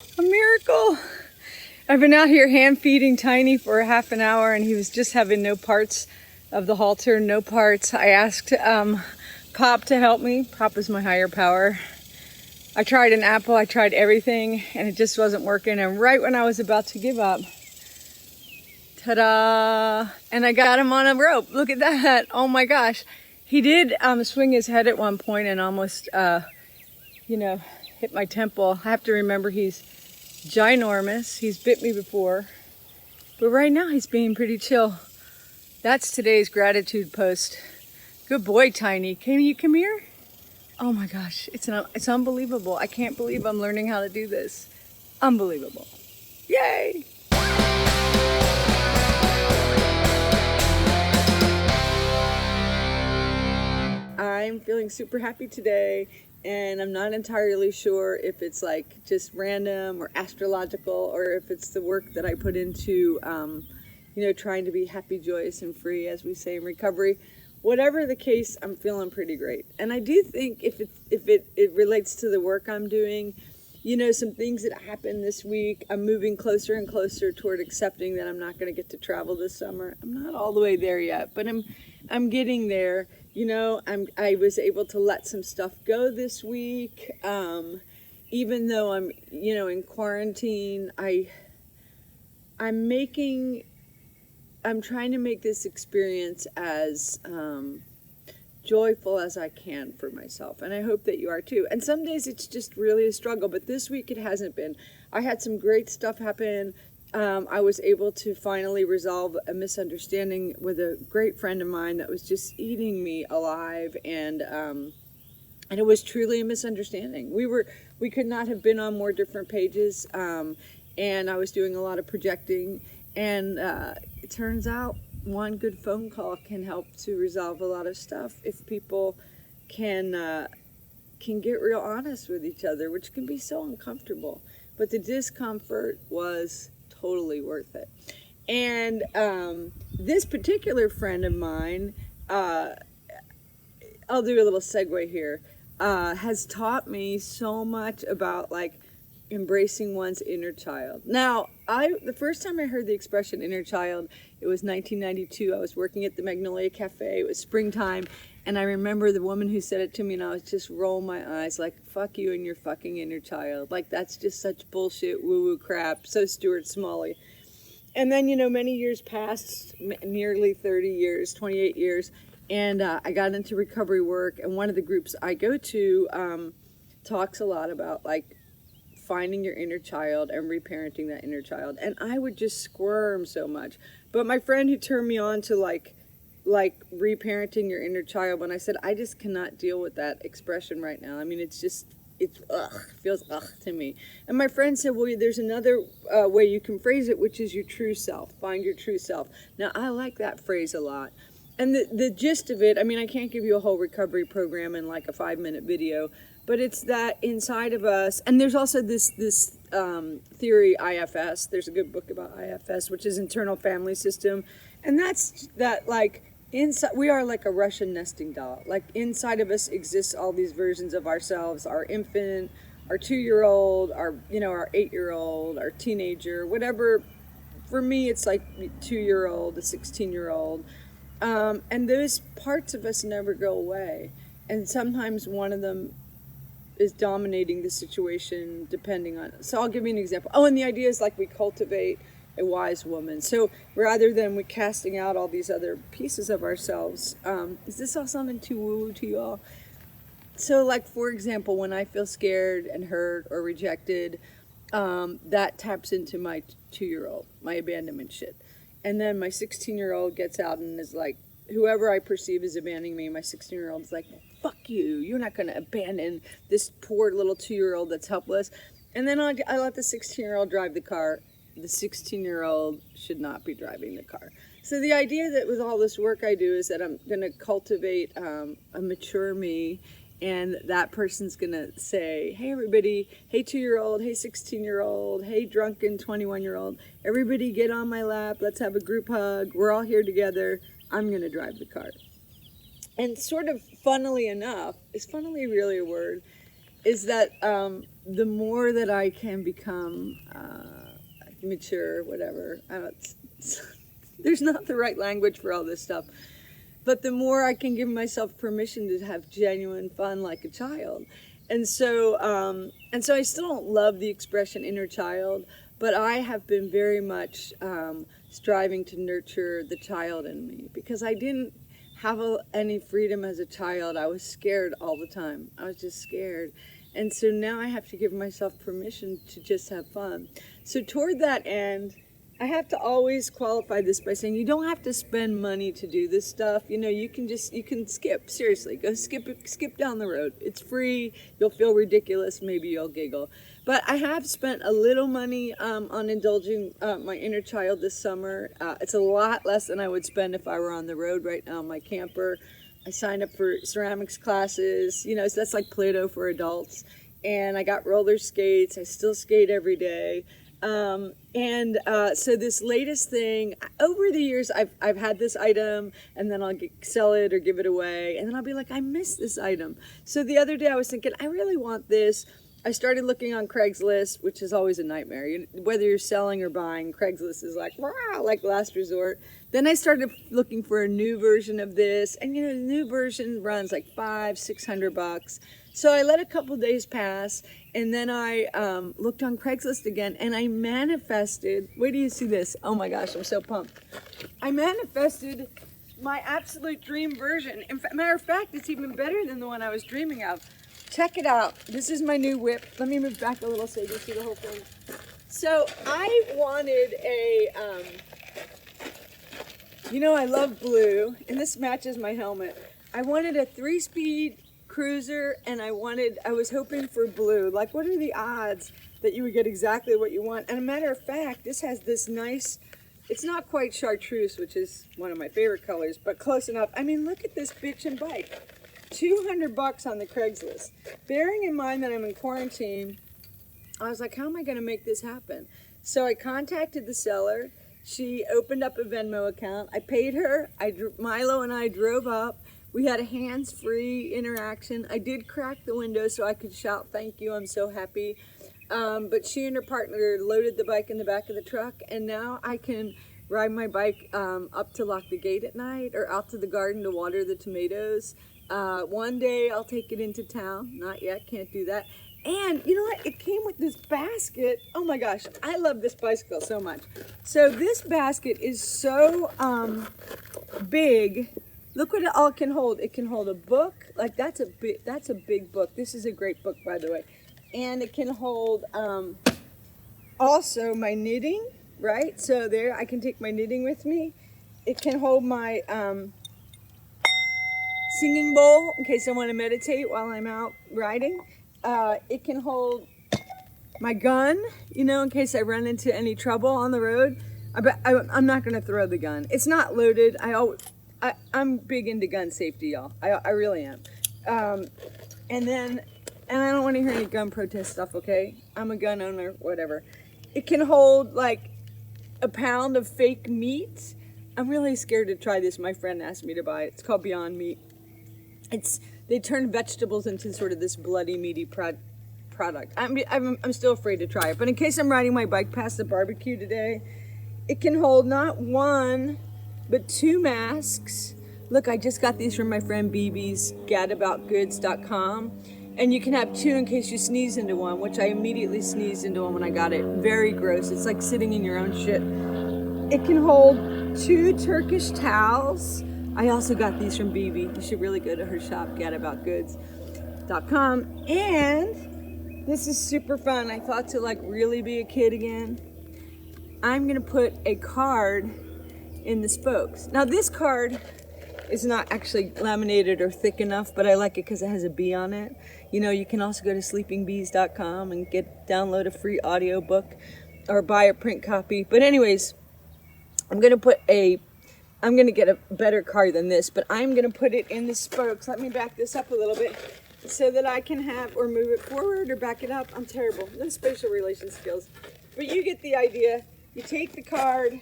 A miracle. I've been out here hand feeding Tiny for a half an hour and he was just having no parts of the halter, no parts. I asked Pop to help me. Pop is my higher power. I tried an apple, I tried everything and it just wasn't working. And right when I was about to give up, ta-da! And I got him on a rope. Look at that. Oh my gosh. He did swing his head at one point and almost, hit my temple. I have to remember he's ginormous. He's bit me before. But right now he's being pretty chill. That's today's gratitude post. Good boy, Tiny. Can you come here? Oh my gosh, it's unbelievable. I can't believe I'm learning how to do this. Unbelievable. Yay! I'm feeling super happy today, and I'm not entirely sure if it's like just random or astrological, or if it's the work that I put into, trying to be happy, joyous, and free, as we say in recovery. Whatever the case, I'm feeling pretty great. And I do think if it relates to the work I'm doing, some things that happened this week, I'm moving closer and closer toward accepting that I'm not going to get to travel this summer. I'm not all the way there yet, but I'm getting there. I was able to let some stuff go this week. Even though I'm, in quarantine, I'm trying to make this experience as joyful as I can for myself. And I hope that you are too. And some days it's just really a struggle, but this week it hasn't been. I had some great stuff happen. I was able to finally resolve a misunderstanding with a great friend of mine that was just eating me alive. And it was truly a misunderstanding. We could not have been on more different pages. And I was doing a lot of projecting. And it turns out one good phone call can help to resolve a lot of stuff if people can get real honest with each other, which can be so uncomfortable. But the discomfort was totally worth it. And this particular friend of mine, I'll do a little segue here, has taught me so much about embracing one's inner child. Now, the first time I heard the expression inner child, it was 1992. I was working at the Magnolia Cafe. It was springtime. And I remember the woman who said it to me, and I was just rolling my eyes like, fuck you and your fucking inner child. Like, that's just such bullshit, woo-woo crap. So Stuart Smalley. And then, many years passed, nearly 30 years, 28 years. And I got into recovery work. And one of the groups I go to talks a lot about, finding your inner child and reparenting that inner child. And I would just squirm so much. But my friend who turned me on to like reparenting your inner child, when I said, I just cannot deal with that expression right now. I mean, it feels to me. And my friend said, well, there's another way you can phrase it, which is your true self. Find your true self. Now, I like that phrase a lot. And the gist of it, I mean, I can't give you a whole recovery program in a 5-minute video, but it's that inside of us, and there's also this theory, IFS. There's a good book about IFS, which is internal family system, and that's that inside we are like a Russian nesting doll. Inside of us exists all these versions of ourselves: our infant, our 2-year-old, our 8-year-old, our teenager, whatever. For me, it's 2-year-old, a 16-year-old, and those parts of us never go away, and sometimes one of them is dominating the situation depending on. So I'll give you an example. Oh, and the idea is we cultivate a wise woman. So rather than we casting out all these other pieces of ourselves, is this all sounding too woo-woo to you all? So for example, when I feel scared and hurt or rejected, that taps into my 2-year-old, my abandonment shit. And then my 16-year-old gets out and is whoever I perceive as abandoning me, my 16-year-old is fuck you, you're not going to abandon this poor little 2-year-old that's helpless. And then I let the 16-year-old drive the car. The 16-year-old should not be driving the car. So the idea that with all this work I do is that I'm going to cultivate a mature me, and that person's going to say, hey everybody, hey 2-year-old, hey 16-year-old, hey drunken 21-year-old, everybody get on my lap, let's have a group hug, we're all here together, I'm going to drive the car. And sort of funnily enough, is funnily really a word? is that the more that I can become mature, whatever, there's not the right language for all this stuff, but the more I can give myself permission to have genuine fun like a child. And so I still don't love the expression inner child, but I have been very much striving to nurture the child in me, because I didn't have any freedom as a child. I was scared all the time. I was just scared. And so now I have to give myself permission to just have fun. So toward that end, I have to always qualify this by saying you don't have to spend money to do this stuff. You know, you can skip. Seriously, go skip down the road. It's free. You'll feel ridiculous. Maybe you'll giggle. But I have spent a little money on indulging my inner child this summer. It's a lot less than I would spend if I were on the road right now in my camper. I signed up for ceramics classes. You know, so that's like Play-Doh for adults. And I got roller skates. I still skate every day. So this latest thing, over the years, I've had this item, and then I'll sell it or give it away, and then I'll be like, I miss this item. So the other day I was thinking, I really want this. I started looking on Craigslist, which is always a nightmare. Whether you're selling or buying, Craigslist is like, wow, like last resort. Then I started looking for a new version of this, and you know, the new version runs like $500-600. So I let a couple days pass, and then I looked on Craigslist again, and I manifested, wait till you see this. Oh my gosh, I'm so pumped. I manifested my absolute dream version. Matter of fact, it's even better than the one I was dreaming of. Check it out. This is my new whip. Let me move back a little so you can see the whole thing. So I wanted a, you know, I love blue, and this matches my helmet. I wanted a 3-speed cruiser, and I was hoping for blue. Like, what are the odds that you would get exactly what you want? And a matter of fact, this has this nice, it's not quite chartreuse, which is one of my favorite colors, but close enough. I mean, look at this bitchin' bike. $200 on the Craigslist. Bearing in mind that I'm in quarantine, I was like, how am I going to make this happen? So I contacted the seller. She opened up a Venmo account. I paid her. Milo and I drove up. We had a hands-free interaction. I did crack the window so I could shout, thank you, I'm so happy. But she and her partner loaded the bike in the back of the truck, and now I can ride my bike up to lock the gate at night, or out to the garden to water the tomatoes. One day I'll take it into town. Not yet, can't do that. And you know what? It came with this basket. Oh my gosh, I love this bicycle so much. So this basket is so big. Look what it all can hold. It can hold a book. Like that's a big book. This is a great book, by the way. And it can hold also my knitting, right? So there, I can take my knitting with me. It can hold my singing bowl in case I want to meditate while I'm out riding. It can hold my gun, you know, in case I run into any trouble on the road. I'm not going to throw the gun. It's not loaded. I'm big into gun safety, y'all. I really am. And I don't want to hear any gun protest stuff, okay? I'm a gun owner, whatever. It can hold like a pound of fake meat. I'm really scared to try this. My friend asked me to buy it. It's called Beyond Meat. They turn vegetables into sort of this bloody, meaty product. I'm still afraid to try it. But in case I'm riding my bike past the barbecue today, it can hold not one, but 2 masks. Look, I just got these from my friend BB's gadaboutgoods.com. And you can have 2 in case you sneeze into one, which I immediately sneezed into one when I got it. Very gross. It's like sitting in your own shit. It can hold 2 Turkish towels. I also got these from BB. You should really go to her shop, gadaboutgoods.com. And this is super fun. I thought to like really be a kid again. I'm gonna put a card in the spokes. Now this card is not actually laminated or thick enough, but I like it because it has a bee on it. You know, you can also go to sleepingbees.com and download a free audiobook or buy a print copy. But anyways, I'm gonna get a better card than this, but I'm gonna put it in the spokes. Let me back this up a little bit so that I can have, or move it forward or back it up. I'm terrible, no spatial relation skills. But you get the idea. You take the card,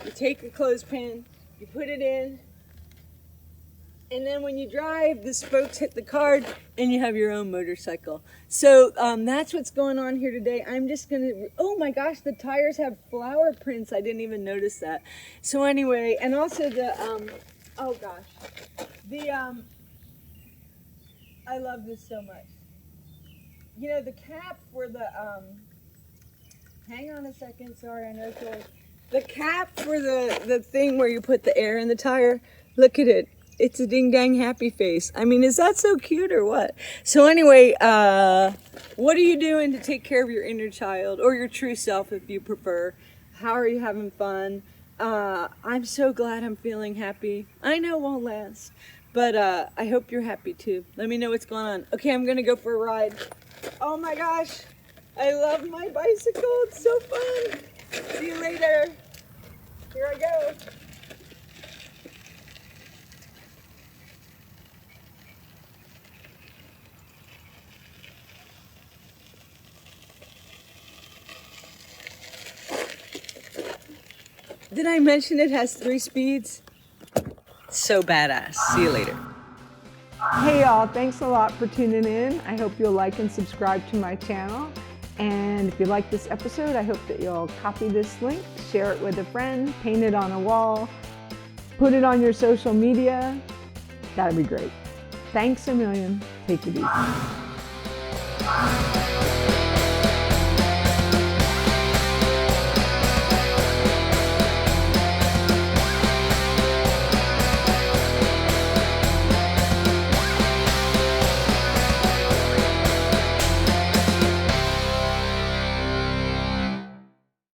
you take the clothespin, you put it in, And then when you drive, the spokes hit the card and you have your own motorcycle. So that's what's going on here today. I'm just going to, oh my gosh, the tires have flower prints. I didn't even notice that. So anyway, and also the, oh gosh, the, I love this so much. You know, the cap for the, hang on a second, sorry, I know it's really, the cap for the thing where you put the air in the tire, look at it. It's a ding-dang happy face. I mean, is that so cute or what? So anyway, what are you doing to take care of your inner child, or your true self if you prefer? How are you having fun? I'm so glad I'm feeling happy. I know it won't last, but I hope you're happy too. Let me know what's going on. Okay, I'm gonna go for a ride. Oh my gosh, I love my bicycle. It's so fun. See you later. Here I go. Did I mention it has 3 speeds? So badass. See you later. Hey y'all, thanks a lot for tuning in. I hope you'll like and subscribe to my channel. And if you like this episode, I hope that you'll copy this link, share it with a friend, paint it on a wall, put it on your social media. That'd be great. Thanks a million. Take it easy.